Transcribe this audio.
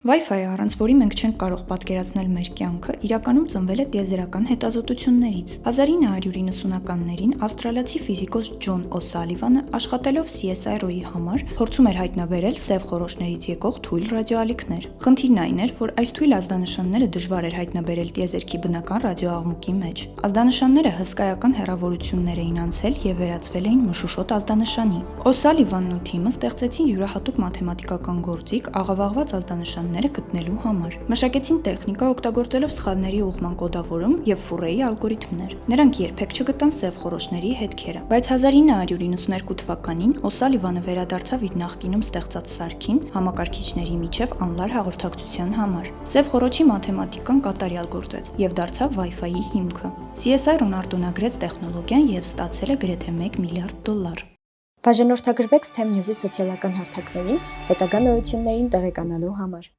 Wi-Fi-ը, առանց որի մենք չենք կարող պատկերացնել մեր կյանքը, իրականում ծնվել է տիեզերական հետազոտություններից։ 1990-ականներին ավստրալիացի ֆիզիկոս Ջոն Օ'Սալիվանը, աշխատելով CSIRO-ի համար, փորձում էր հայտնաբերել սև խորոշներից եկող թույլ ռադիոալիքներ։ Խնդիրն այն էր, որ այս թույլ ազդանշանները դժվար էր հայտնաբերել տիեզերքի բնական ռադիոաղմուկի մեջ։ Ազդանշանները հսկայական հեռավորություններ էին անցել և վերածվել էին մշուշոտ ազդանշանի։ Օ'Սալիվանն ու թիմը ստեղծեցին յուրահատուկ մաթեմատիկական գործիք աղավաղված ազդանշանները գտնելու համար։ Մշակեցին տեխնիկա, օգտագործելով սխալների ուղղման կոդավորում և Ֆուրեի ալգորիթմներ։ Նրանք երբեք չգտան սև խորոշների հետքերը, բայց 1992 թվականին Օ'Սալիվանը վերադարձավ իր նախկինում ստեղծած սարքին համակարգիչների միջև անլար հաղորդակցության համար։ Սև խոռոչի մաթեմատիկան կատարյալ գործեց և դարձավ Wi-Fi-ի հիմքը։ CSIRO-ն արտոնագրեց տեխնոլոգիան և ստացել է գրեթե $1 միլիարդ։ Բաժանորդագրվեք STEM News-ի սոցիալական հարթակներին հետագա նորություններին տեղեկանալու համար։